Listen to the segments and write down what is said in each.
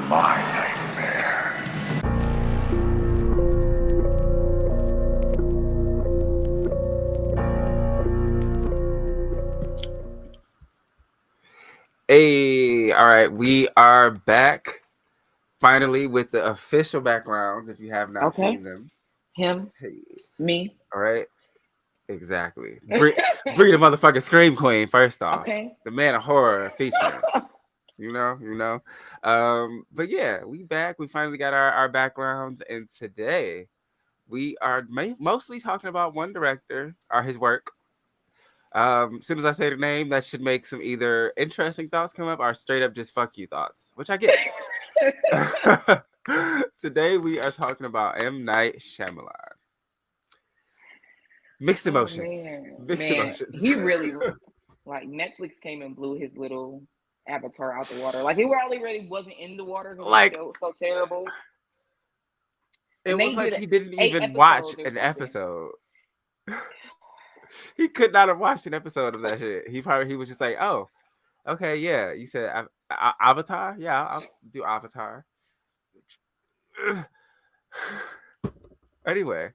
my nightmare. Hey, all right, we are back finally with the official backgrounds if you have not Okay. seen them. Him, Hey, me. all right, exactly. Bring the motherfucking Scream Queen first off. Okay. The Man of Horror featuring. You know. But yeah, we back. We finally got our backgrounds, and today we are mostly talking about one director or his work. As soon as I say the name, that should make some either interesting thoughts come up or straight up just fuck you thoughts, which I get. Today we are talking about M. Night Shyamalan. Mixed Oh emotions. man, Mixed man, emotions. he really like Netflix came and blew his little avatar out the water. Like he already wasn't in the water because it was Like, so terrible. it And was they like did he didn't eight even watch episodes or an something. episode. He could not have watched an episode of that shit. He was just like, oh, okay, yeah. You said Avatar? Yeah, I'll do Avatar. Anyway,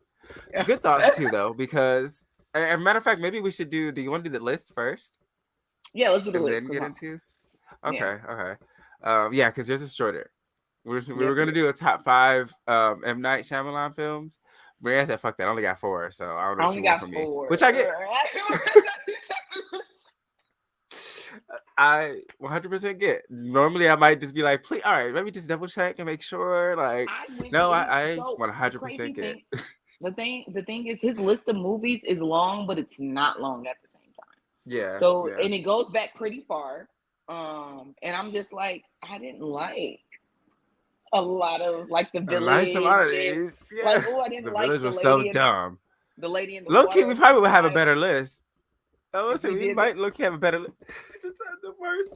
good thoughts too, though, because as a matter of fact, maybe we should do. Do you want to do the list first Yeah, let's do the and list then because get into? yeah, Okay. Yeah, because yours is shorter. We yes were it gonna is. do a top five M Night Shyamalan films. Brianna said, "Fuck that! I only got four, so I don't know I what only you want got from me." four. Which I get. I 100% get. Normally, I might just be like, "Please, all right, let me just double check and make sure." Like, I went no, through I so the 100% crazy get. thing the thing is his list of movies is long, but it's not long at the same time. Yeah, So yeah. and it goes back pretty far. And I'm just like, I didn't like a lot of like the A nice amount village of and these. like Yeah, oh I didn't the like village was so dumb. the lady in the Low key, water we on probably would have a time better list. I would if say we we did that. might look have a better list. The worst.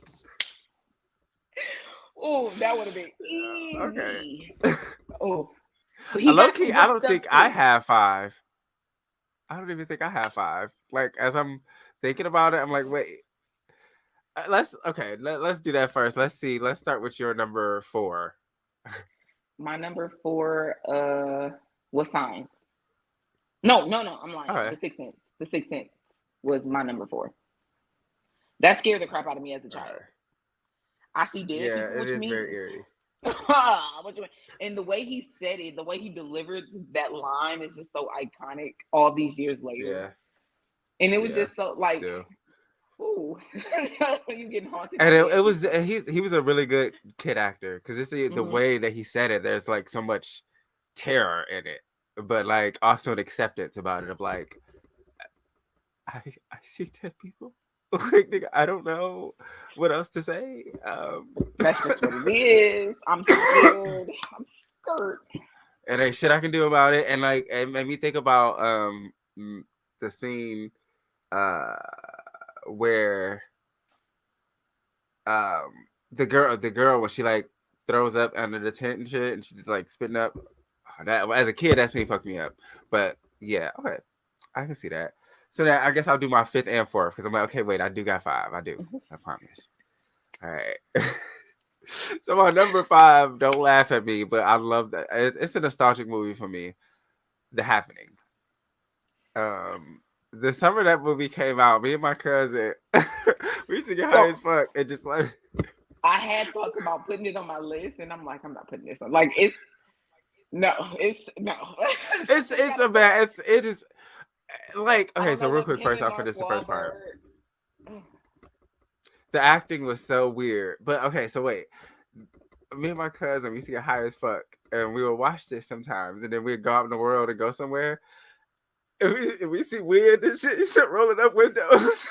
Oh, that would have been Okay. easy. Oh, but he Low got some key, I good don't stuff think I too. have five. I don't even think I have five. Like as I'm thinking about it, I'm like, wait. Let's okay. Let's do that first. Let's see. Let's start with your number four. My number four was Signs. No, I'm lying. Okay. The Sixth Sense. The Sixth Sense was my number four. That scared the crap out of me as a child. Okay. I see dead Yeah, people, it what you is mean? very eerie. What you mean? And the way he said it, the way he delivered that line is just so iconic all these years later. Yeah, And it was yeah. just so like, Still, ooh, you getting haunted by and it dead was people. he was a really good kid actor because it's the Hmm. way that he said it. There's like so much terror in it, but like also an acceptance about it of like I see dead people. Like nigga, I don't know what else to say. That's just what it is. I'm scared. I'm scared. And ain't shit I can do about it. And like it made me think about the scene uh where um the girl when she like throws up under the tent and shit and she just like spitting up. Oh, that as a kid that scene fucked me up. But yeah, okay. I can see that. So that I guess I'll do my fifth and fourth because I'm like, okay, wait, I do got five. I do. I promise. All right. So my number five, don't laugh at me, but I love that. It's a nostalgic movie for me. The Happening. Um, the summer that movie came out, me and my cousin, we used to get high So as fuck and just like I had thoughts about putting it on my list, and I'm like, I'm not putting this on. Like it's no, it's no. We it's gotta a put. bad it is like I okay. don't So know real with quick, him first and I'll Mark finish the first part. Wahlberg. The acting was so weird, but okay. So wait, me and my cousin we used to get high as fuck, and we would watch this sometimes, and then we'd go out in the world and go somewhere. If we see weird and shit, you start rolling up windows.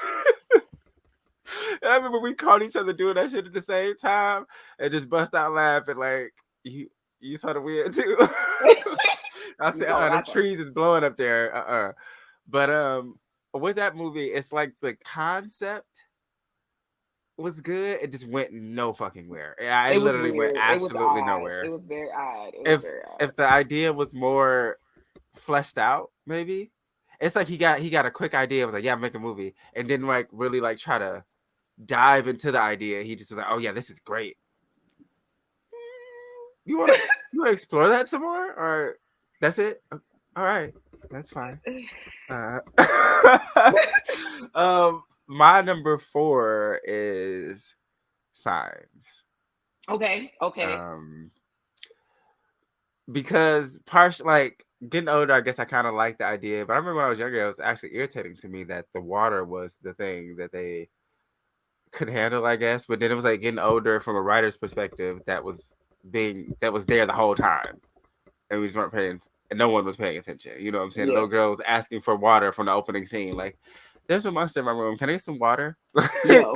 And I remember we caught each other doing that shit at the same time and just bust out laughing like you saw the wind too. I You said, saw what the I saw. trees is blowing up there. But with that movie, it's like the concept was good. It just went no fucking where. I It was literally went weird. It was absolutely odd. It nowhere. was very odd. It was If very odd. if the idea was more fleshed out, maybe. It's like he got a quick idea. Was like, yeah, make a movie, and didn't like really like try to dive into the idea. He just was like, oh yeah, this is great. You wanna explore that some more, or that's it? All right, that's fine. My number 4 is Signs. Okay. Um, because partially, like getting older, I guess I kind of like the idea. But I remember when I was younger, it was actually irritating to me that the water was the thing that they could handle, I guess. But then it was like getting older from a writer's perspective that was there the whole time, and we just weren't paying, and no one was paying attention. You know what I'm saying? The Yeah. little girl was asking for water from the opening scene, like, "There's a monster in my room. Can I get some water?" Yo.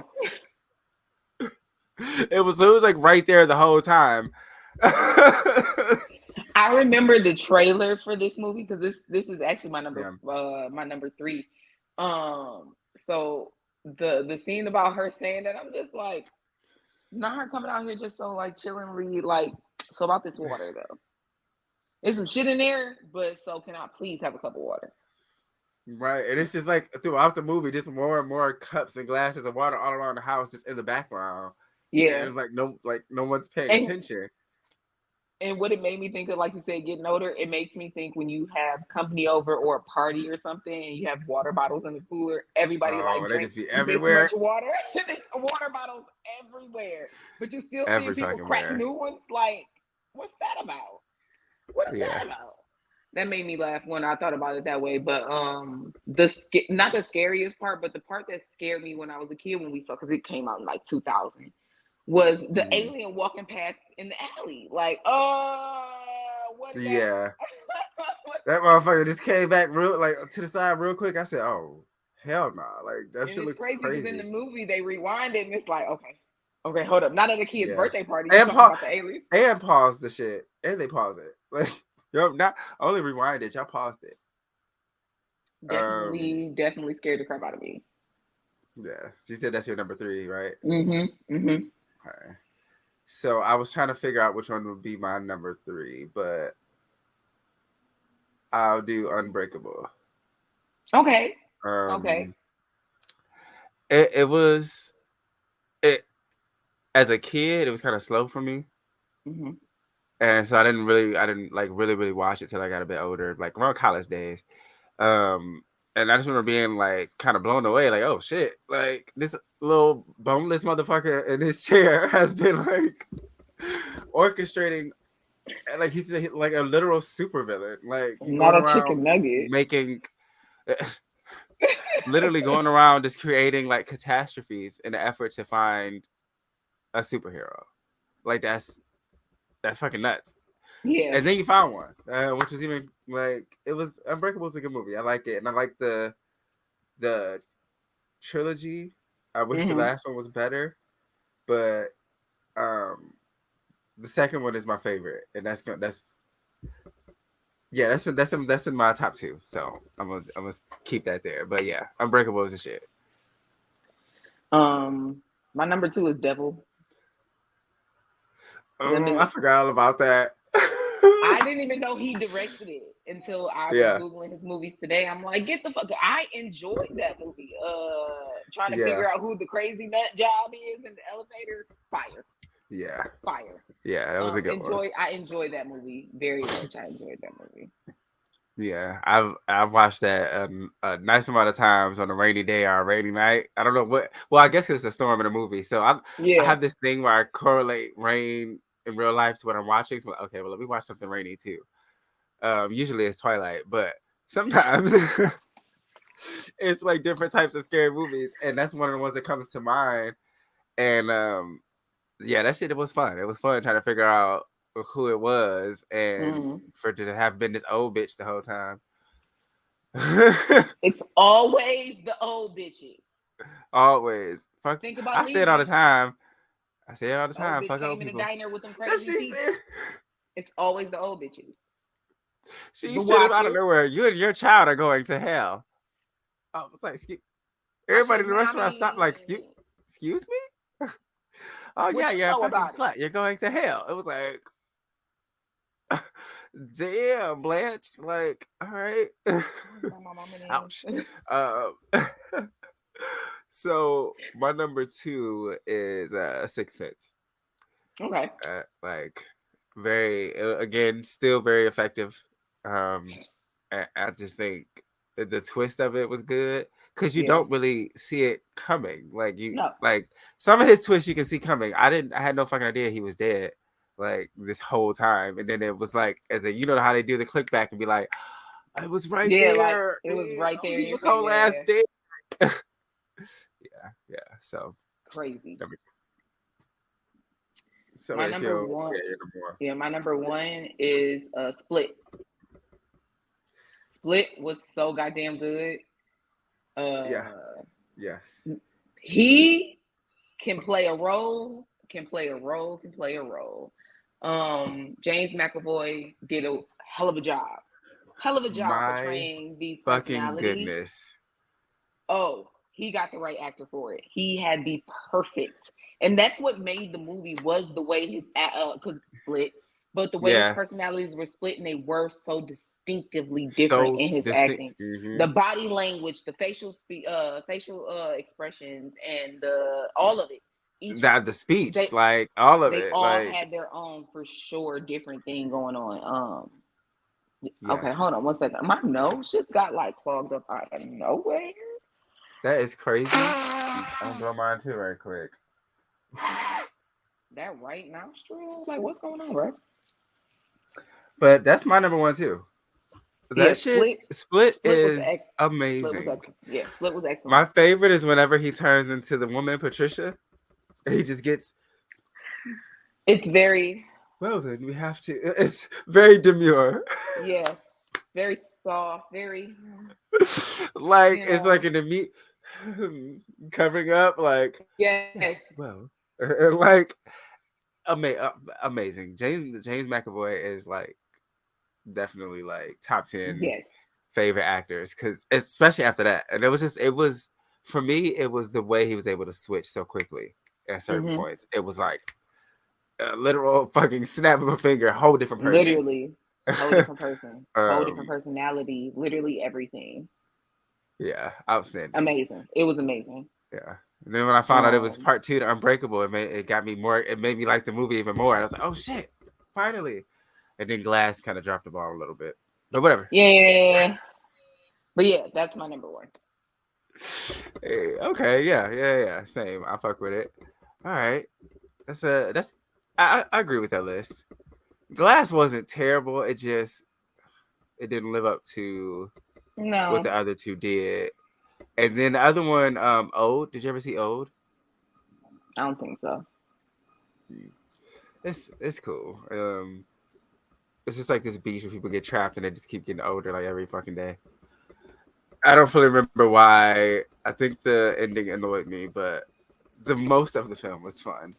It was like right there the whole time. I remember the trailer for this movie because this is actually my number Yeah. my number 3. So the scene about her saying that, I'm just like, not her coming out here just so like chillingly, like, so about this water though. There's some shit in there, but so can I please have a cup of water? Right, and it's just like throughout the movie, just more and more cups and glasses of water all around the house, just in the background. And Yeah. it's like no one's paying And attention. and what it made me think of, like you said, getting older, it makes me think when you have company over or a party or something and you have water bottles in the cooler, everybody like They drinks just be this everywhere. much water. Water bottles everywhere. But you still see people fucking crack where. new ones. Like, what's that about? What is that about? That made me laugh when I thought about it that way. But not the scariest part, but the part that scared me when I was a kid when we saw, because it came out in like 2000, was the alien walking past in the alley. Like, what is that? Yeah. That motherfucker just came back real like to the side real quick. I said, "Oh, hell no!" Like that shit looks crazy. Because in the movie they rewind it and it's like, okay, hold up. Not at a kid's birthday party. And talking about the aliens. And pause the shit, and they pause it. Like, not only rewind it, y'all paused it. Definitely scared the crap out of me. Yeah, so you said that's your number 3, right? Okay. So I was trying to figure out which one would be my number 3, but I'll do Unbreakable. Okay. It was as a kid, it was kind of slow for me. And so I didn't like really watch it till I got a bit older, like around college days. And I just remember being like kind of blown away, like, oh shit, like this little boneless motherfucker in his chair has been like orchestrating, like he's like a literal supervillain, like not a chicken nugget, making literally going around just creating like catastrophes in the effort to find a superhero. Like that's fucking nuts. Yeah. And then you found one, which was even like, it was Unbreakable is a good movie. I like it, and I like the trilogy. I wish the last one was better, but the second one is my favorite, and that's in my top 2. So I'm gonna keep that there. But yeah, Unbreakable is a shit. My number 2 is Devil. I forgot all about that. I didn't even know he directed it until I was Googling his movies today. I'm like, get the fuck. I enjoyed that movie. Trying to figure out who the crazy nut job is in the elevator. Fire. Yeah. Fire. Yeah, that was a good one. I enjoyed that movie very much. I enjoyed that movie. Yeah, I've watched that a nice amount of times on a rainy day or a rainy night. I don't know what. Well, I guess because it's a storm in the movie. So I have this thing where I correlate rain in real life to what I'm watching. So okay, well, let me watch something rainy too. Usually it's Twilight, but sometimes it's like different types of scary movies, and that's one of the ones that comes to mind. And yeah, that shit, it was fun. It was fun trying to figure out who it was, and for it to have been this old bitch the whole time. It's always the old bitches. Always. Fuck. Think about I say it all the time. Fuck old people. In the diner with them crazy teeth. It's always the old bitches. She stood out of nowhere. You and your child are going to hell. I was like, everybody in the restaurant stopped, like, excuse me? Oh, yeah, you're a fucking slut. You're going to hell. It was like, damn, Blanche. Like, all right. Ouch. So my number 2 is Sixth Sense. Okay. Like, Very again, still very effective. I just think that the twist of it was good because you Yeah. don't really see it coming. Like you, No. like some of his twists you can see coming. I had no fucking idea he was dead like this whole time, and then it was like as a you know how they do the click back and be like, I was right Yeah, like there. it was right there in He your was face. whole ass Yeah. dead. Yeah. So Crazy. so My it's number your one. yeah, no more. Yeah, my number one is Split. Split was so goddamn good. Yeah. Yes. He can play a role, can play a role, can play a role. James McAvoy did a hell of a job. Hell of a job My portraying these fucking personalities. goodness. Oh, he got the right actor for it. He had the perfect, and that's what made the movie was the way his because Split, but the way his personalities were split and they were so distinctively different in his acting. Mm-hmm. The body language, the facial expressions, and all of it. The speech, like all of they it, all like had their own for sure different thing going on. yeah. Okay, hold on 1 second. My nose just got like clogged up out of nowhere. That is crazy. I'm blow mine too, right quick. That right nostril? Like, what's going on, bro? But that's my number one too. That shit, Split is amazing. Split was excellent. My favorite is whenever he turns into the woman Patricia. He just gets. It's very. Well, then we have to. It's very demure. Yes, very soft, very. Like it's like in the meat covering up, like yes. Well, like amazing. James McAvoy is like definitely like top 10 favorite actors because especially after that, and it was for me it was the way he was able to switch so quickly at certain points. It was like a literal fucking snap of a finger, a whole different person. Literally, a whole different person, whole different personality, literally everything. Yeah, outstanding. Amazing. It was amazing. Yeah. And then when I found out it was part 2 to Unbreakable, it made me like the movie even more. And I was like, oh shit, finally. And then Glass kind of dropped the ball a little bit. But whatever. Yeah. But yeah, that's my number one. Hey, okay, yeah. Same. I fuck with it. All right. I agree with that list. Glass wasn't terrible. It didn't live up to what the other two did. And then the other one, Ode. Did you ever see Ode? I don't think so. It's cool. It's just like this beach where people get trapped and they just keep getting older like every fucking day. I don't fully remember why. I think the ending annoyed me, but the most of the film was fun.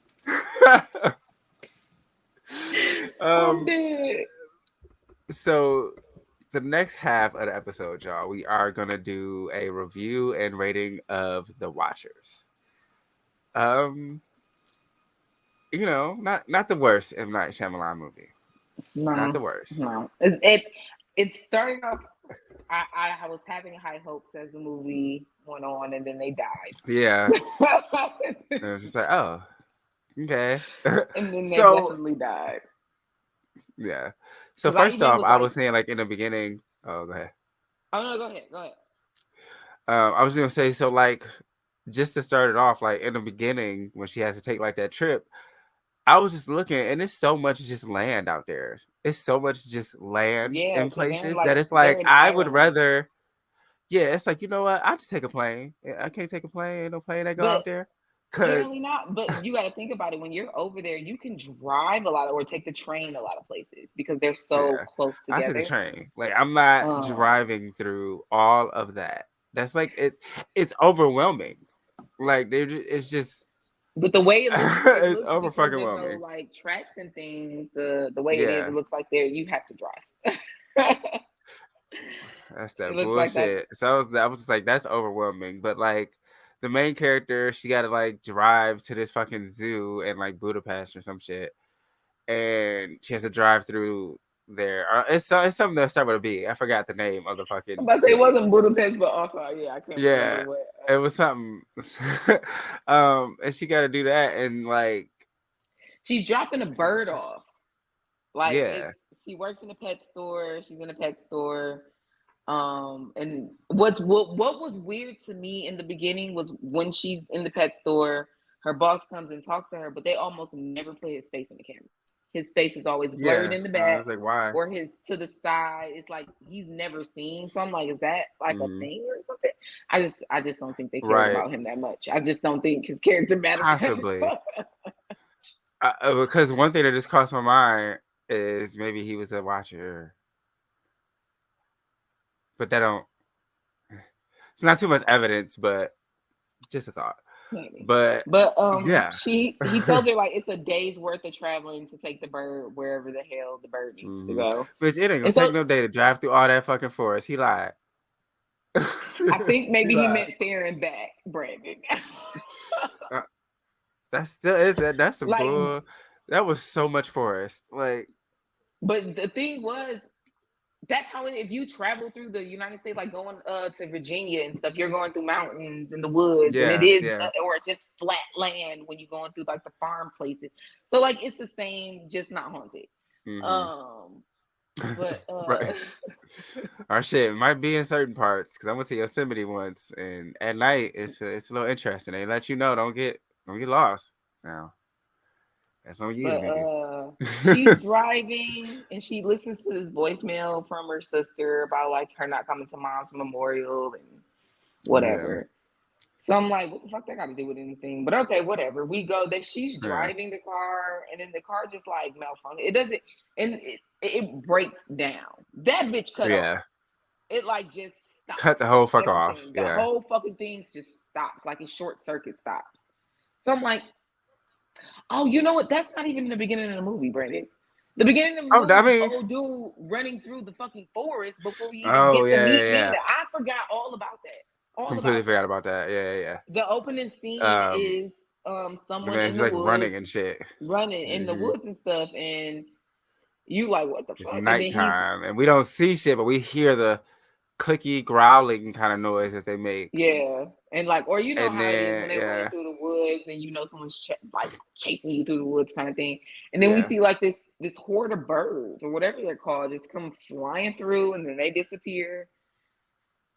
I'm dead. So the next half of the episode, y'all, we are gonna do a review and rating of The Watchers. You know, not the worst M. Night Shyamalan movie. No, not the worst. No, it started off. I was having high hopes as the movie went on, and then they died. Yeah, it was just like, oh, okay. And then they definitely died. Yeah. So first off, I was saying like in the beginning. Oh, go ahead. Oh no, go ahead. I was gonna say so like just to start it off, like in the beginning when she has to take like that trip. I was just looking, and it's so much just land out there. It's so much just land in places that it's like I would rather. Yeah, it's like you know what? I just take a plane. I can't take a plane. Ain't no plane that go out there. Generally not. But you got to think about it. When you're over there, you can drive a lot or take the train a lot of places because they're so close together. I take the train. Like I'm not driving through all of that. That's like it's overwhelming. Like it's just. But the way it looks, it's over fucking there's no like tracks and things. The way it is, it looks like you have to drive. That's that bullshit. Like so I was just like, that's overwhelming. But like the main character, she got to like drive to this fucking zoo in like Budapest or some shit, and she has to drive through there. It's something that started with a B. I forgot the name of the fucking. But it wasn't Budapest, but also I can't. Yeah, it was something. And she got to do that, and like she's dropping a bird off. Like Yeah. she works in a pet store. She's in a pet store. And what was weird to me in the beginning was when she's in the pet store, her boss comes and talks to her, but they almost never put his face in the camera. His face is always blurred Yeah. in the I back was like, why? or his to the side. It's like he's never seen. So I'm like, is that like a thing or something? I just don't think they cared Right. about him that much. I just don't think his character mattered. Possibly. Because one thing that just crossed my mind is maybe he was a watcher. But that don't. It's not too much evidence, but just a thought. Maybe. But yeah, he tells her like it's a day's worth of traveling to take the bird wherever the hell the bird needs to go. Bitch, it ain't gonna take no day to drive through all that fucking forest. He lied. I think maybe he meant there and back, Brandon. That still is that's some like, bull. That was so much forest. Like, but the thing was, that's how if you travel through the United States, like going to Virginia and stuff, you're going through mountains and the woods, and it is or just flat land when you're going through like the farm places. So like it's the same, just not haunted. But right. Our shit might be in certain parts because I went to Yosemite once, and at night it's a little interesting. They let you know don't get lost. Now that's on you, nigga. She's driving and she listens to this voicemail from her sister about like her not coming to mom's memorial and whatever. So I'm like, what the fuck that got to do with anything? But okay, whatever. We go that she's driving the car and then the car just like malfunction. It doesn't, and it breaks down. That bitch cut off. It like just stops. Cut the whole fuck off. The whole fucking thing just stops. Like a short circuit stops. So I'm like, oh, you know what? That's not even in the beginning of the movie, Brandon. The beginning of the movie, old dude running through the fucking forest before he even gets to meet Linda. I forgot all about that. Completely forgot about that. Yeah. The opening scene is someone in the like woods running and shit. Running in the woods and stuff, and you like, what the fuck? It's nighttime, and we don't see shit, but we hear the clicky growling kind of noise that they make. Yeah, and like, or you know how it is when they run through the woods, and you know someone's like chasing you through the woods, kind of thing. And then we see like this horde of birds or whatever they're called just come flying through, and then they disappear,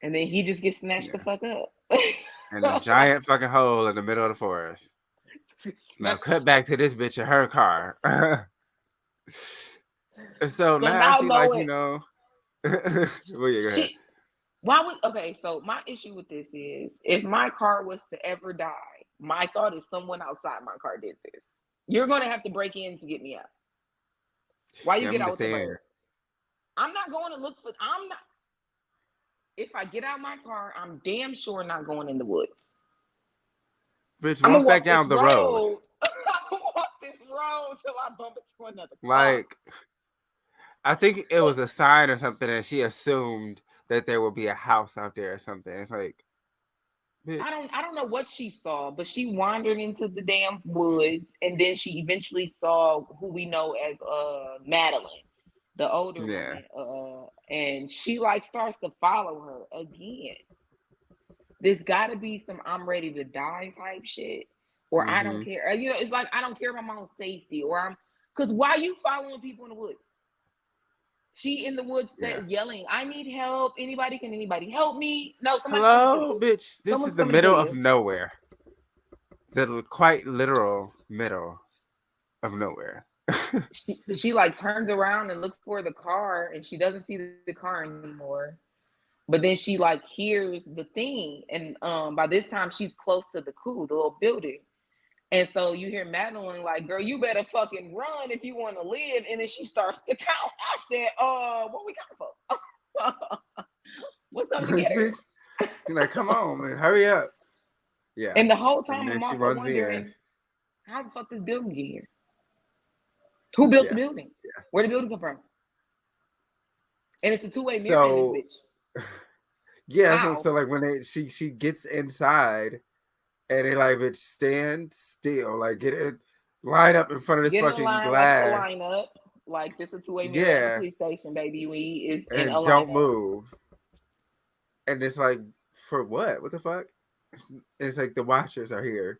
and then he just gets snatched the fuck up. And a giant fucking hole in the middle of the forest. Now cut back to this bitch in her car. So now she like, you know. Well, yeah, go ahead. Okay, so my issue with this is if my car was to ever die, my thought is someone outside my car did this. You're gonna have to break in to get me out. Why you get out with the bird? I'm not going to look for. I'm not. If I get out my car, I'm damn sure not going in the woods. Bitch, walk back down the road. I'm gonna walk this road till I bump into another car. Like, I think it was a sign or something, and she assumed that there would be a house out there or something. It's like, bitch. I don't know what she saw, but she wandered into the damn woods, and then she eventually saw who we know as Madeline, the older woman, and she like starts to follow her again. There's got to be some "I'm ready to die" type shit, or I don't care. You know, it's like I don't care about my own safety, or because why are you following people in the woods? She in the woods yelling, "I need help. Can anybody help me?" No, somebody. Hello, bitch. This is the middle of nowhere. The quite literal middle of nowhere. she like turns around and looks for the car, and she doesn't see the car anymore. But then she like hears the thing, and by this time she's close to the little building. And so you hear Madeline like, "Girl, you better fucking run if you want to live." And then she starts to count. I said, what we count for? What's up to get her? She's like, "Come on, man, hurry up." Yeah. And the whole time I'm also wondering, how the fuck this building get here? Who built the building? Yeah. Where did the building come from? And it's a two-way mirror in this bitch. Yeah, so like when she gets inside. And they like, bitch, stand still. Like, get it, line up in front of this fucking glass. Line up. Like, this is a two-way mirror at the police station, baby. We is in a don't move. And it's like, for what? What the fuck? And it's like the watchers are here.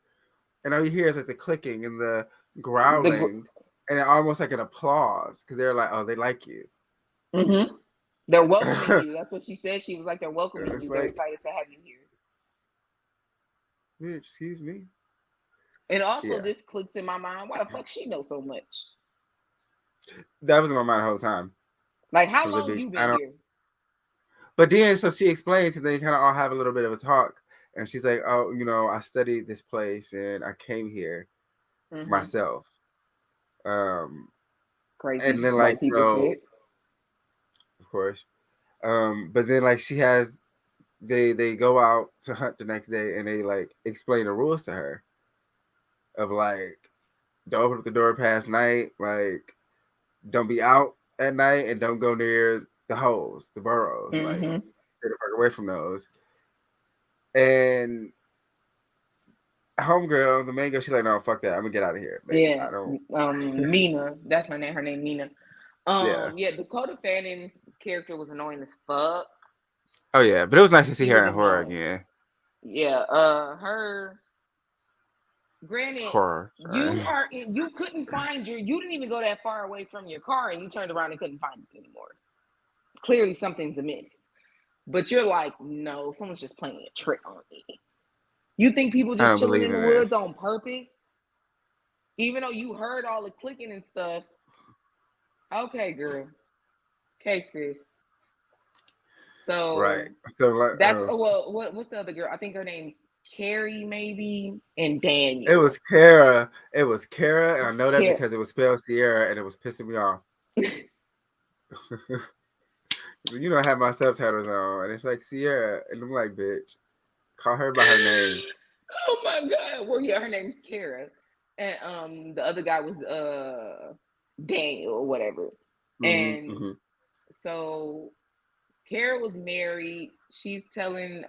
And all you hear is like the clicking and the growling. and it almost like an applause because they're like, oh, they like you. Mm-hmm. They're welcoming you. That's what she said. She was like, they're welcoming It's you. They're like, excited to have you here. bitch, excuse me. And also, Yeah. this clicks in my mind. Why the fuck she know so much? That was in my mind the whole time. Like, how I was like, long bitch, you I been don't. here? But then, so she explains because they kind of all have a little bit of a talk, and she's like, "Oh, you know, I studied this place and I came here myself." Crazy And then like, white people shit. of course, but then like she has, they go out to hunt the next day, and they like explain the rules to her of like, don't open up the door past night, like, don't be out at night, and don't go near the holes, the burrows, like, Mm-hmm. stay the fuck away from those. And homegirl, the main girl, she's like, no, fuck that. I'm gonna get out of here. Like, Yeah. I don't. Mina. That's her name. Her name Mina. Yeah. Yeah. Dakota Fanning's character was annoying as fuck. Oh yeah, but it was nice to see She her was in horror annoying. again. Yeah. Her. Granted, Horror. Sorry. you couldn't find you didn't even go that far away from your car, and you turned around and couldn't find it anymore. Clearly something's amiss. But you're like, no, someone's just playing a trick on me. You think people I just don't chilling believe in the in woods this. on purpose? Even though you heard all the clicking and stuff. Okay, girl. Okay, sis. So Right. So like, that's what's the other girl? I think her name's Carrie, maybe, and Daniel. it was Kara. It was Kara, and I know that Kara. because it was spelled Sierra, and it was pissing me off. You know, I have my subtitles on, and it's like Sierra, and I'm like, bitch, call her by her name. Oh my god. Well, yeah, her name's Kara. And the other guy was Daniel or whatever. And so Kara was married. She's telling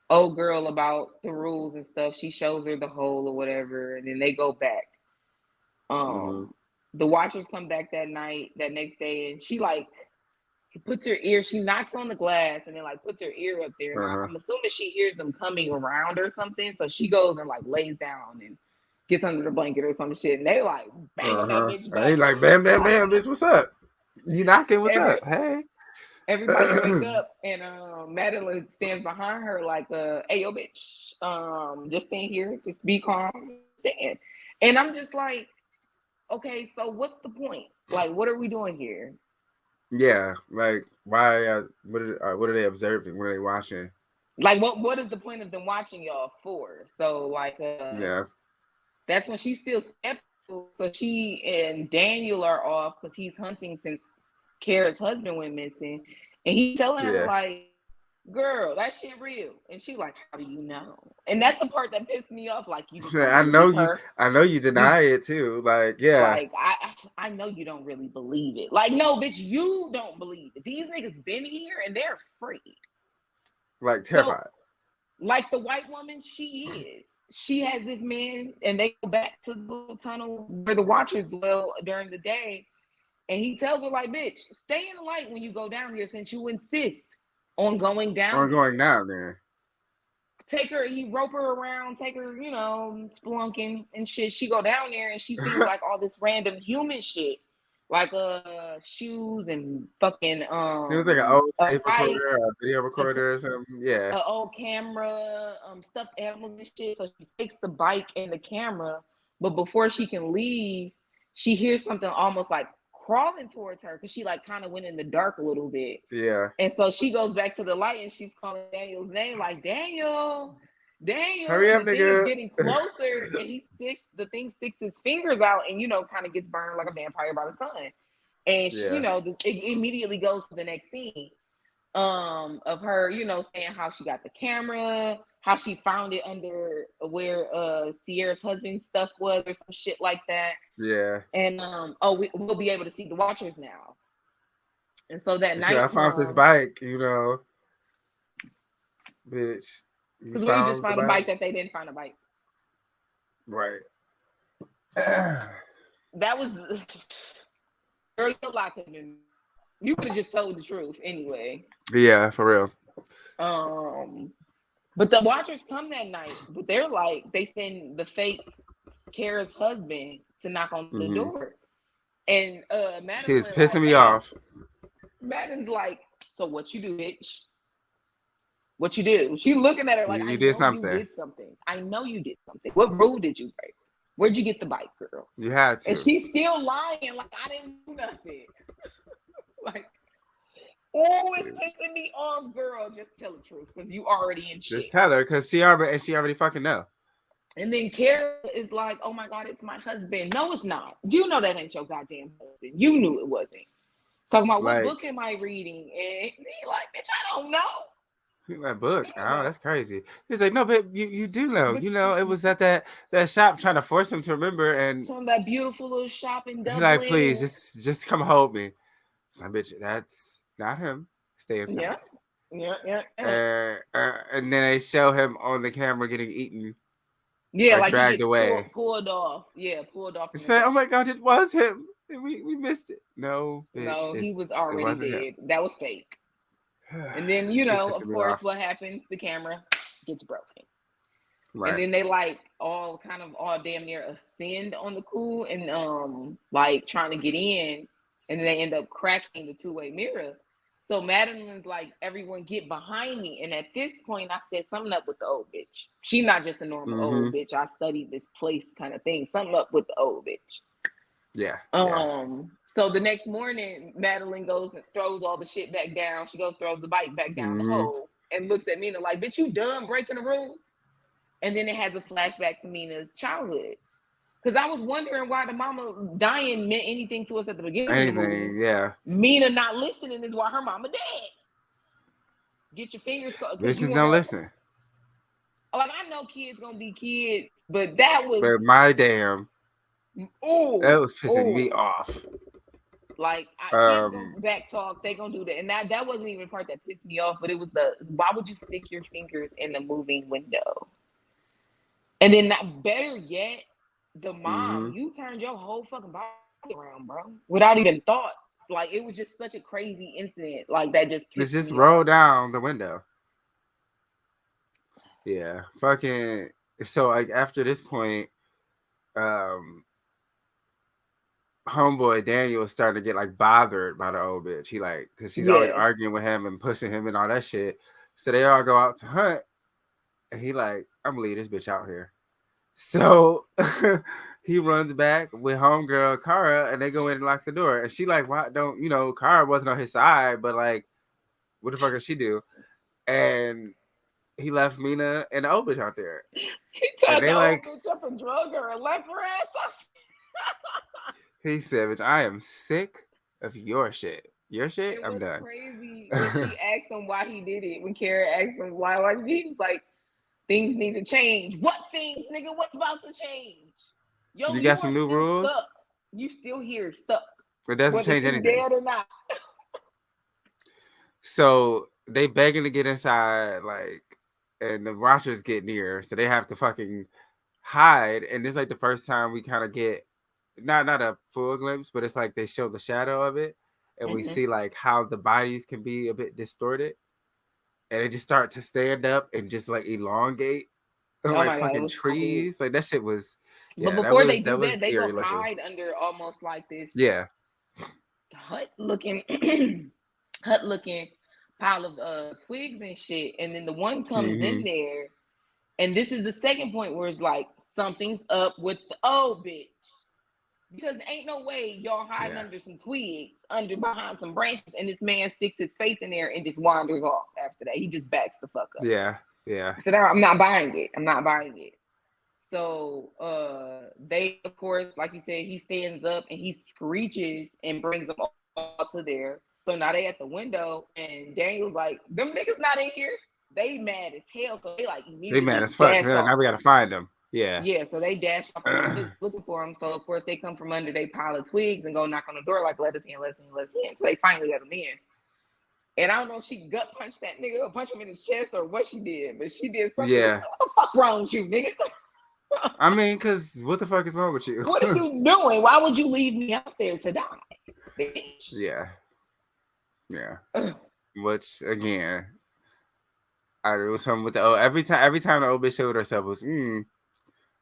old girl about the rules and stuff. She shows her the hole or whatever, and then they go back. The Watchers come back that next day, and she like puts her ear, she knocks on the glass and then like puts her ear up there. And I'm assuming she hears them coming around or something. So she goes and like lays down and gets under the blanket or some shit. And they like banging that bitch back. They like, bam, bam, bam, bitch, what's up? You knocking, what's up? Hey. Everybody wake up, and Madeline stands behind her like, hey, yo, bitch, just stand here, just be calm, stand. And I'm just like, okay, so what's the point? Like, what are we doing here? Yeah, like, why? What are they observing? What are they watching? Like, what is the point of them watching y'all for? So, like, yeah, that's when she's still skeptical. So she and Daniel are off because he's hunting since Kara's husband went missing, and he's telling her like, "Girl, that shit real," and she like, "How do you know?" And that's the part that pissed me off. Like, you just I know you deny it too. Like, yeah, like I know you don't really believe it. Like, no, bitch, you don't believe it. These niggas been here and they're afraid, like terrified. So, like the white woman, she has this man, and they go back to the little tunnel where the Watchers dwell during the day. And he tells her, like, bitch, stay in the light when you go down here since you insist on going down. Or going down there. Take her, he rope her around, take her, spelunking and shit. She go down there and she sees like all this random human shit. Like shoes and fucking it was like an old tape recorder, a video recorder or something. Yeah. An old camera, stuffed animals and shit. So she takes the bike and the camera, but before she can leave, she hears something almost like crawling towards her because she like kind of went in the dark a little bit. Yeah. And so she goes back to the light and she's calling Daniel's name, like, Daniel, hurry up, the nigga. thing is getting closer, and the thing sticks its fingers out and kind of gets burned like a vampire by the sun. And she, it immediately goes to the next scene of her, saying how she got the camera, how she found it under where Sierra's husband's stuff was or some shit like that. Yeah. And we'll be able to see the Watchers now. And so that night, I found this bike, bitch. Because we just found a bike that they didn't find a bike. Right. That was girl, your lot could have been. You could have just told the truth anyway. Yeah, for real. But the Watchers come that night, but they're like, they send the fake Kara's husband to knock on the Mhm. door. And She was Madeline pissing me "Hey," off. Madeline's like, so what you do, bitch? What you do? She looking at her like, You I did know you something. did something. I know you did something. What rule did you break? Where'd you get the bike, girl? You had And to. she's still lying, like I didn't do nothing. Like, oh, it's pissing me off, girl. Just tell the truth, because you already in shit. Just tell her, because she already fucking know. And then Kara is like, oh my God, it's my husband. No, it's not. You know that ain't your goddamn husband. You knew it wasn't. Talking about what Like- book am I reading? And he like, bitch, I don't know. That book. I don't know. Oh, that's crazy. He's like, no, but you do know. But You know, it was at that shop trying to force him to remember, and From that beautiful little shop in he Dublin. like, please, just come hold me. So, bitch, that's not him. Stay inside. Yeah. And then they show him on the camera getting eaten. Yeah, or like dragged he gets away. pulled off. Yeah, pulled off. She said, oh my God, it was him. We missed it. No, bitch, No, he was it already wasn't dead. him. That was fake. And then, you It's just know, pissing of me course, off. what happens? The camera gets broken. Right. And then they like all damn near ascend on the cool and like trying to get in, and then they end up cracking the two-way mirror. So Madeline's like, everyone get behind me. And at this point, I said something up with the old bitch. She not just a normal old bitch. I studied this place kind of thing. Something up with the old bitch. Yeah. So the next morning, Madeline goes and throws all the shit back down. She goes, throws the bike back down the hole and looks at Mina like, bitch, you done breaking the rule? And then it has a flashback to Mina's childhood. Because I was wondering why the mama dying meant anything to us at the beginning of the movie. Yeah. Mina not listening is why her mama dead. Get your fingers crossed. Bitches don't listen. Like, I know kids gonna be kids, but that was... But my damn. Oh, that was pissing me off. Like, kids gonna back talk, they gonna do that. And that wasn't even the part that pissed me off, but it was why would you stick your fingers in the moving window? And then, better yet, the mom, you turned your whole fucking body around, bro, without even thought. Like, it was just such a crazy incident. Like, that just pissed me off. Roll down the window. Yeah. Fucking. So, like, after this point, homeboy Daniel was starting to get, like, bothered by the old bitch. He, like, because she's always arguing with him and pushing him and all that shit. So, they all go out to hunt. And he, like, I'm gonna leave this bitch out here. So he runs back with homegirl Kara, and they go in and lock the door. And she like, why don't Kara wasn't on his side, but like, what the fuck did she do? And he left Mina and the old bitch out there. He tied the old bitch up and drug her and left her ass up. He said, bitch, I am sick of your shit. Your shit, I'm done. It was crazy when she asked him why he did it. When Kara asked him why he was like, things need to change. What things, nigga? What's about to change? Yo, you got some new rules? Stuck. You still here, stuck. It doesn't change anything. Dead or not. So they begging to get inside, like, and the watchers get near, so they have to fucking hide. And it's like the first time we kind of get not a full glimpse, but it's like they show the shadow of it, and we see like how the bodies can be a bit distorted. And they just start to stand up and just like elongate, like fucking trees. Like that shit was. Yeah, but before they do that, they go hide under almost like this. Yeah. Hut looking pile of twigs and shit, and then the one comes in there, and this is the second point where it's like something's up with the old bitch. Because there ain't no way y'all hiding under some twigs, behind some branches, and this man sticks his face in there and just wanders off after that. He just backs the fuck up. Yeah. So now I'm not buying it. So they, of course, like you said, he stands up and he screeches and brings them all to there. So now they at the window, and Daniel's like, them niggas not in here. They mad as hell. So they like immediately they mad as fuck. Now we gotta find them. Yeah, so they dash off looking for him. So of course they come from under they pile of twigs and go knock on the door like, let us in. So they finally let him in. And I don't know if she gut punched that nigga or punched him in his chest or what she did, but she did something. Yeah. What the fuck wrong with you, nigga? I mean, cause what the fuck is wrong with you? What are you doing? Why would you leave me out there to die, bitch? Yeah. Which again, it was something with the every time the old bitch showed herself was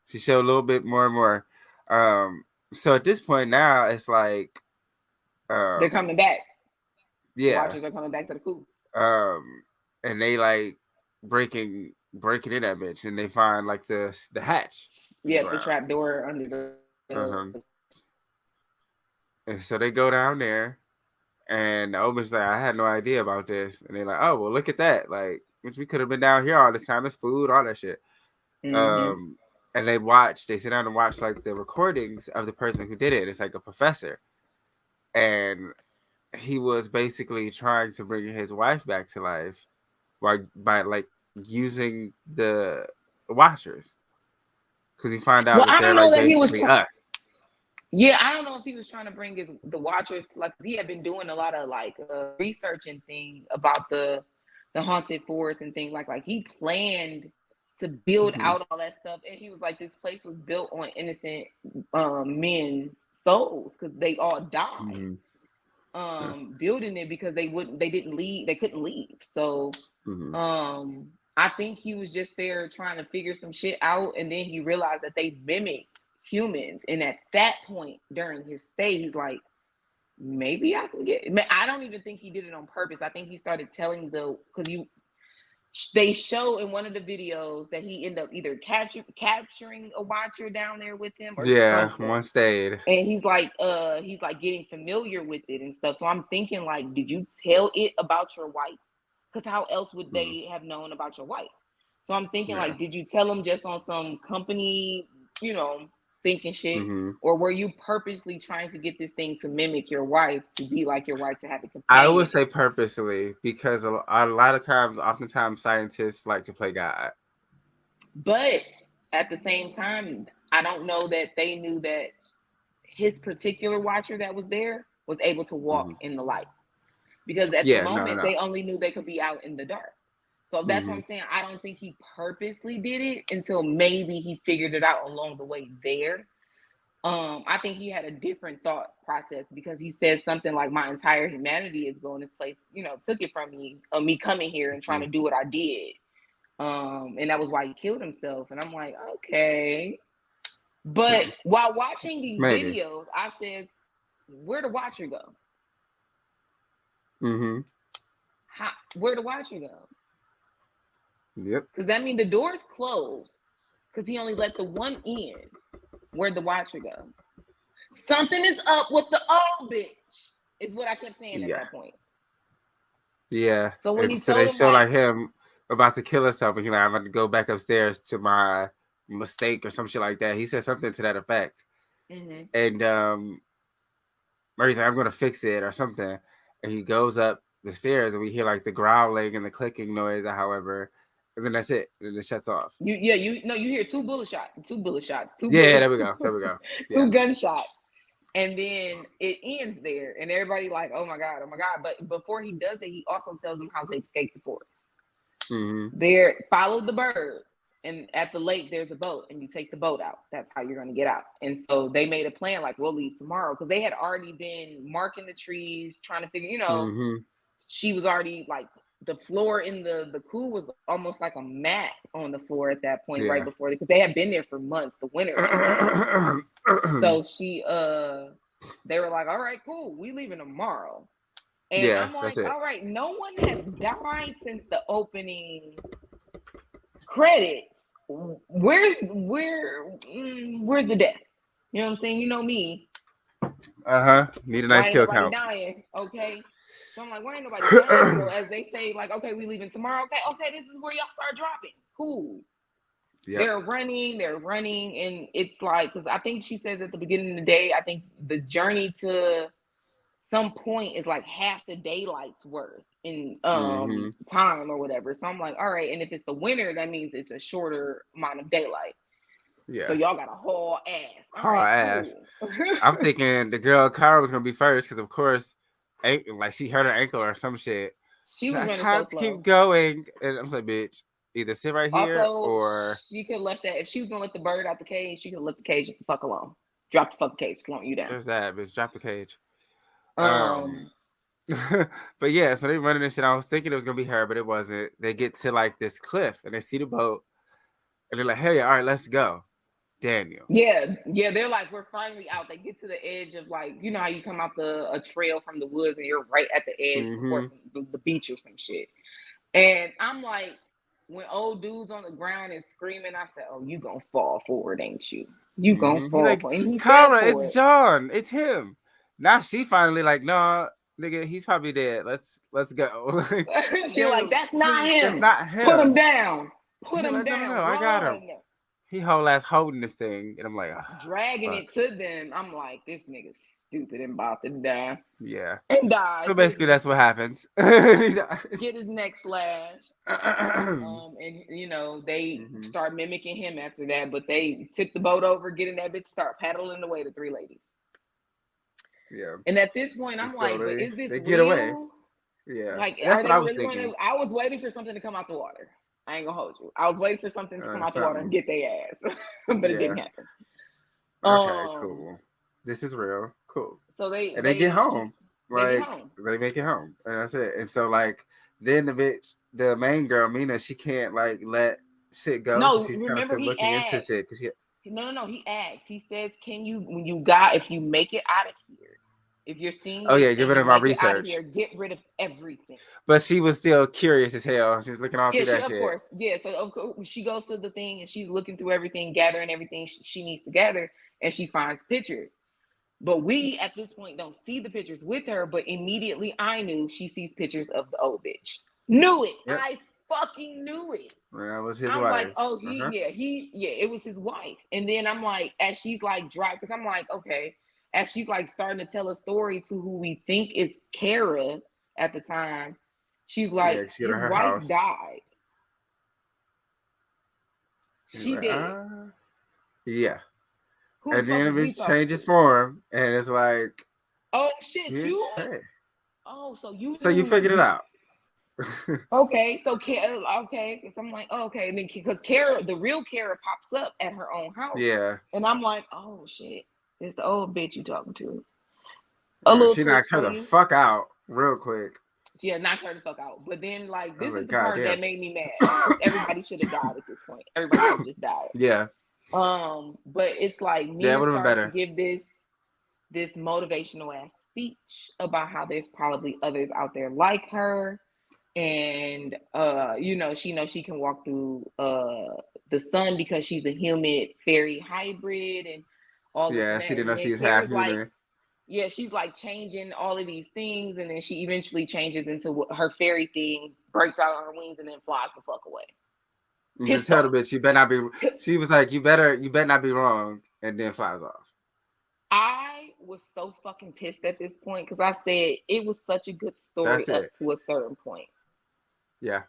she showed a little bit more and more. So at this point now, it's like, They're coming back. The yeah, Watchers are coming back to the coop. and they like breaking in that bitch, and they find like the hatch. Yeah, the trap door under the. And so they go down there, and the Omen's like, I had no idea about this, and they're like, oh well, look at that, like, which we could have been down here all this time. It's food, all that shit. And they sit down and watch like the recordings of the person who did it. It's like a professor, and he was basically trying to bring his wife back to life by like using the Watchers, because he found out that they're like basically us. Yeah, I don't know if he was trying to bring the Watchers, like, he had been doing a lot of like research and thing about the haunted forest and things like he planned to build out all that stuff, and he was like, this place was built on innocent men's souls because they all died building it because they couldn't leave. So I think he was just there trying to figure some shit out, and then he realized that they mimicked humans, and at that point during his stay, he's like, maybe I can get. I don't even think he did it on purpose. I think he started telling they show in one of the videos that he ended up either capturing a Watcher down there with him, or one stayed, and he's like getting familiar with it and stuff. So I'm thinking, like, did you tell it about your wife? Because how else would they have known about your wife? So I'm thinking, like, did you tell them just on some company, thinking shit, or were you purposely trying to get this thing to mimic your wife, to be like your wife, to have a companion? I would say purposely, because a lot of times, oftentimes, scientists like to play God. But at the same time, I don't know that they knew that his particular Watcher that was there was able to walk in the light, because at the moment they only knew they could be out in the dark. So that's what I'm saying. I don't think he purposely did it until maybe he figured it out along the way there. I think he had a different thought process, because he said something like, my entire humanity is going this place, took it from me, me coming here and trying to do what I did. And that was why he killed himself. And I'm like, okay. But while watching these videos, I said, where'd the Watcher go? Where'd the Watcher go? Yep. Because that means the door's closed, because he only let the one in. Where'd the Watcher go? Something is up with the old bitch, is what I kept saying at that point. Yeah. So when they show like him about to kill himself, and he's like, I'm about to go back upstairs to my mistake or some shit like that. He said something to that effect. And Murray's like, I'm gonna fix it or something. And he goes up the stairs, and we hear like the growling and the clicking noise, or however. And then that's it. And it shuts off. You hear two bullet shots. There we go. Two gunshots. And then it ends there. And everybody like, oh my God. But before he does it, he also tells them how to escape the forest. There, follow the bird. And at the lake, there's a boat. And you take the boat out. That's how you're going to get out. And so they made a plan, like, we'll leave tomorrow. Because they had already been marking the trees, trying to figure, she was already like, the floor in the coop was almost like a mat on the floor at that point, right before, because they had been there for months, the winter. So they were like, all right, cool, we leaving tomorrow. And I'm like, all right, no one has died since the opening credits. Where's the death? You know what I'm saying? You know me. Need a nice kill count. Dying, okay. So I'm like, why ain't nobody dying? So as they say, like, okay, we leaving tomorrow. Okay, this is where y'all start dropping. Cool. Yep. They're running, and it's like, because I think she says at the beginning of the day, I think the journey to some point is like half the daylight's worth in time or whatever. So I'm like, all right, and if it's the winter, that means it's a shorter amount of daylight. Yeah. So y'all got a haul ass. Cool. I'm thinking the girl Kara was gonna be first, because of course, like she hurt her ankle or some shit. She was running so slow. Keep going, and I'm like, bitch, either sit right here or she could have left that. If she was gonna let the bird out the cage, she could have left the cage the fuck alone. Drop the fucking cage, slowing you down. There's that, bitch. Drop the cage. But yeah, so they running this shit. I was thinking it was gonna be her, but it wasn't. They get to like this cliff and they see the boat, and they're like, "Hey, all right, let's go." Daniel. Yeah, they're like, we're finally out. They get to the edge of like, you know how you come out a trail from the woods and you're right at the edge before the beach or some shit. And I'm like, when old dude's on the ground and screaming, I said, "Oh, you gonna fall for it, ain't you? You gonna fall like, for it." And he Kara, fell for it's it. John. It's him. Now she finally like, nah, nigga, he's probably dead. Let's go. She like, that's not him. That's not him. Put him down. Put him like, down. No, I got him. He whole ass holding this thing, and I'm like, dragging it to them. I'm like, this nigga's stupid and about to die. Yeah, and die. So basically, that's what happens. Get his neck slashed. And you know they start mimicking him after that, but they tip the boat over, get in that bitch, start paddling away the three ladies. Yeah. And at this point, I'm like, but is this they real? Get away. Yeah. Like, that's what I was really thinking. I was waiting for something to come out the water. I ain't gonna hold you. I was waiting for something to come out the water and get their ass, but it didn't happen. Okay, cool. This is real. Cool. So they get home. They make it home, and that's it. And so like then the main girl Mina, she can't like let shit go. No, so she's remember he looking asked, into shit because No. He asks. He says, "Can you, when you got, if you make it out of here, if you're seeing, give it my research. Here, get rid of everything." But she was still curious as hell. She was looking all through that shit. Of course. Yeah. So of course, she goes to the thing and she's looking through everything, gathering everything she needs to gather, and she finds pictures. But we at this point don't see the pictures with her. But immediately, I knew she sees pictures of the old bitch. Knew it. Yep. I fucking knew it. That was his wife. Like, oh, it was his wife. And then I'm like, as she's like dry, because I'm like, okay, as she's like starting to tell a story to who we think is Kara at the time, she's like, his wife house. Died. She did. Yeah. And then the bitch changes form, and it's like, oh shit, you. Hey. Oh, so you. So you figured it out. Okay, so okay, so I'm like, oh, okay, and then because Kara, the real Kara, pops up at her own house. Yeah. And I'm like, oh shit, it's the old bitch you talking to. She knocked her the fuck out real quick. Yeah, knocked her the fuck out. But then, like, this is the part that made me mad. Everybody should have died at this point. Everybody should have just died. Yeah. But it's like Mina starts to give this motivational ass speech about how there's probably others out there like her. And you know, she knows she can walk through the sun because she's a human fairy hybrid and all of that. Yeah, she didn't know she was half human. Like, yeah, she's like changing all of these things, and then she eventually changes into her fairy thing, breaks out her wings, and then flies the fuck away. You can tell the bitch, you better not be. She was like, you better not be wrong, and then flies off. I was so fucking pissed at this point because I said it was such a good story up to a certain point. Yeah.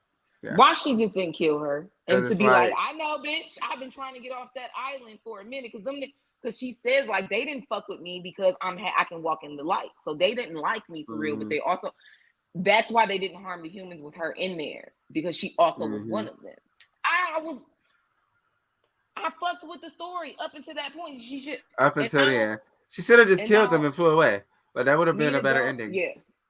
Why she just didn't kill her and to be like, I know, bitch, I've been trying to get off that island for a minute because she says like they didn't fuck with me because I can walk in the light, so they didn't like me for real, but they also that's why they didn't harm the humans with her in there because she also was one of them. I fucked with the story up until that point. She should She should have just killed them and flew away, but that would have been a better ending.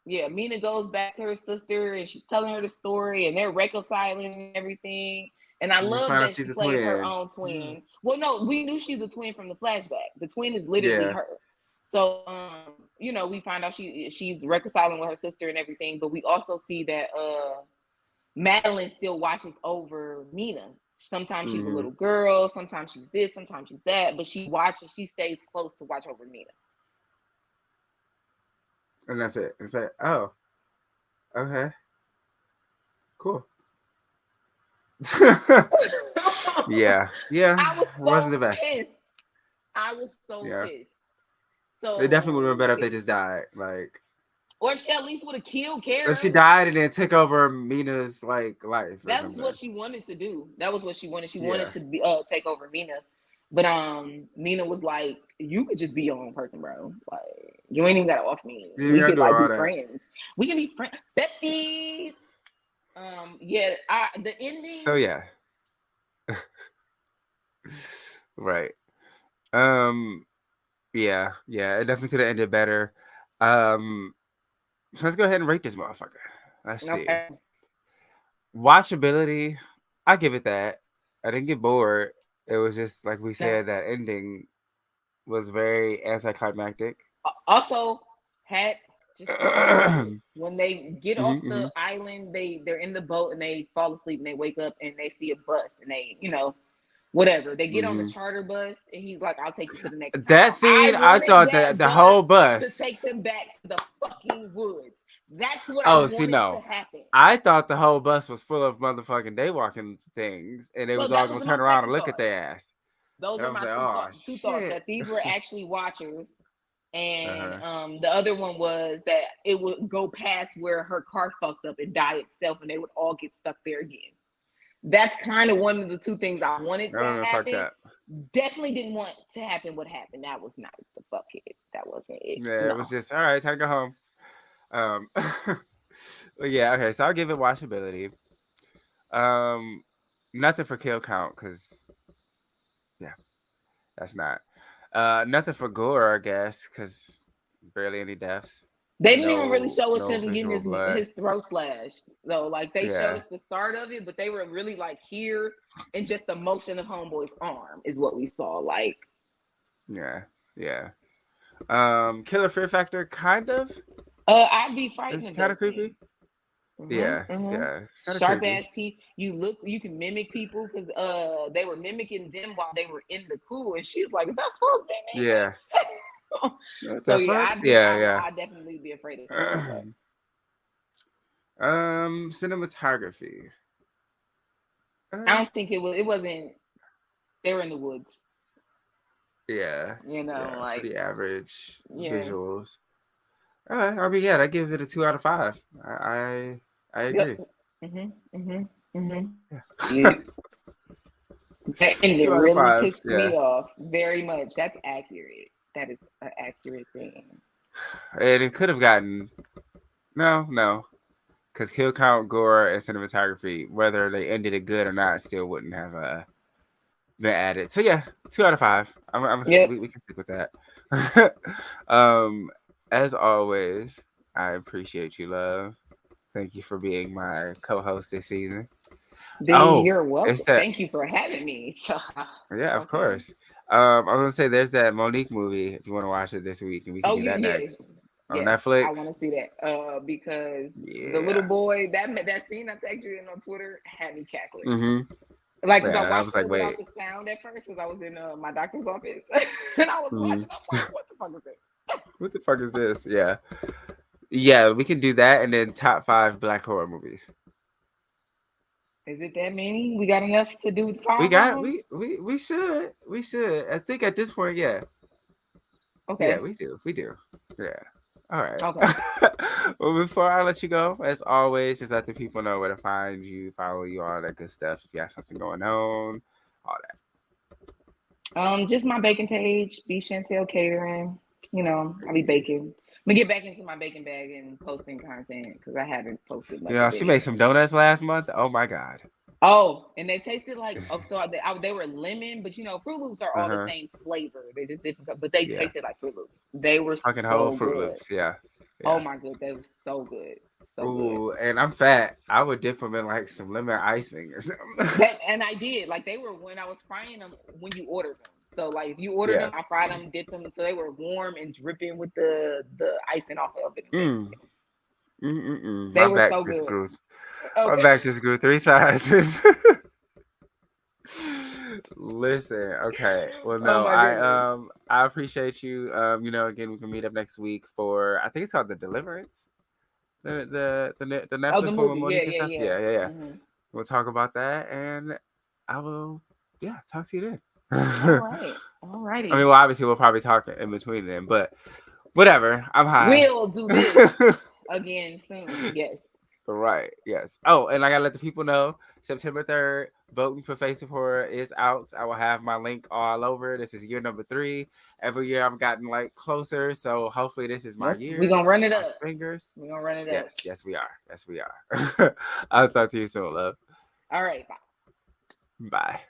Yeah, Mina goes back to her sister and she's telling her the story and they're reconciling and everything. And I love that she's playing her own twin. Well, no, we knew she's a twin from the flashback. The twin is literally her. So, you know, we find out she's reconciling with her sister and everything, but we also see that Madeline still watches over Mina. Sometimes she's a little girl, sometimes she's this, sometimes she's that, but she stays close to watch over Mina. And that's it. It's like, oh, okay, cool. yeah. I was so wasn't the best. Pissed. I was so pissed. So it definitely would have been better if they just died, like, or she at least would have killed Kara. If she died and then took over Mina's like life. That was what she wanted to do. That was what she wanted. She wanted to take over Mina. But Mina was like, you could just be your own person, bro. Like, you ain't even gotta off me. We could like be friends. We can be friends. Besties. The ending. So yeah. Right. Yeah, it definitely could have ended better. So let's go ahead and rate this motherfucker. Let's see. Watchability, I give it that. I didn't get bored. it was just like we said, that ending was very anticlimactic. Also, had just when they get off Mhm, the island, they're in the boat and they fall asleep and they wake up and they see a bus and they, whatever. They get on the mhm. charter bus and he's like, "I'll take you to the next That town." I scene, I wanted thought that that the whole bus to bus. take them back to the fucking woods. That's what I Oh, see, wanted to no, happen. I thought the whole bus was full of motherfucking daywalking things, and they So was all that was gonna my turn around and second look at thought. their ass. Those And I are was my like, oh two thoughts, shit. that these were actually watchers. And Uh-huh. the other one was that it would go past where her car fucked up and die itself, and they would all get stuck there again. That's kind of one of the two things I wanted to No, fuck happen. that. Definitely didn't want to happen what happened. That was not the fuckhead. That wasn't it. Yeah, No. it was just all right. Time to go home. But yeah, okay. So I'll give it watchability. Nothing for kill count because yeah, that's not. Nothing for gore, I guess, because barely any deaths. They didn't even really show us No him getting visual blood. his throat slashed. So like they showed Yeah. us the start of it, but they were really like here, and just the motion of Homeboy's arm is what we saw. Like, Yeah. Killer Fear Factor, kind of. I'd be frightened It's of kind those of creepy. things. Yeah. It's kind of Sharp creepy. ass teeth. You can mimic people because they were mimicking them while they were in the coup, and she's like, "Is that supposed to be me?" Yeah. So yeah, Yeah. I'd definitely be afraid of something like that. Cinematography. I don't think it wasn't. They were in the woods. Yeah. Like pretty average yeah. visuals. All right. I mean, yeah, that gives it a 2 out of 5. I agree. Yep. Yeah. Yeah. That ending 2 out of really 5. pissed Yeah. me off very much. That's accurate. That is an accurate thing. And it could have gotten no. Because kill count, gore, and cinematography, whether they ended it good or not, still wouldn't have been added. So yeah, 2 out of 5. Yep. We can stick with that. As always, I appreciate you, love. Thank you for being my co-host this season. You're welcome. It's that. Thank you for having me. So, Yeah, of course. I was gonna say there's that Monique movie if you want to watch it this week, and we can do that next on Netflix. I want to see that because Yeah. the little boy that scene I tagged you in on Twitter had me cackling. Mm-hmm. Like, because I I watched was like, it wait. without the sound at first because I was in my doctor's office and I was watching. I'm like, what the fuck is this? What the fuck is this? Yeah, we can do that, and then top 5 black horror movies. Is it that many? We got enough to do 5? We got it. We should. I think at this point, yeah. Okay. Yeah, we do. Yeah. All right. Okay. Well, before I let you go, as always, just let the people know where to find you, follow you, all that good stuff. If you have something going on, all that. Just my baking page, B Chantel Catering. I'll be baking. I'm gonna get back into my baking bag and posting content because I haven't posted much. Yeah, she made some donuts last month. Oh my god. Oh, and they tasted like they were lemon, but Fruit Loops are all the same flavor. They're just different, but they tasted like Fruit Loops. They were fucking so whole Fruit good. Loops. Yeah. Oh my god, they were so good. Ooh, and I'm fat. I would dip them in like some lemon icing or something. And I did. Like they were when I was frying them when you ordered them. So like if you ordered them, I fried them, dipped them, so they were warm and dripping with the icing off of it. They were so good. My back just grew 3 sizes. Listen, okay. Well, no, I appreciate you. Again, we can meet up next week for I think it's called The Deliverance. The Netflix the movie. Monique and stuff. Yeah. Mm-hmm. We'll talk about that, and I will. Yeah, talk to you then. All righty. I mean, well, obviously, we'll probably talk in between them, but whatever. I'm high. We'll do this again soon. Yes. Right. Yes. Oh, and I gotta let the people know September 3rd, Voting for Face of Horror is out. I will have my link all over. This is year number 3. Every year I've gotten like closer, so hopefully this is my year. We're gonna run it up. Fingers. We're gonna run it up. Yes, we are. I'll talk to you soon, love. All right. Bye.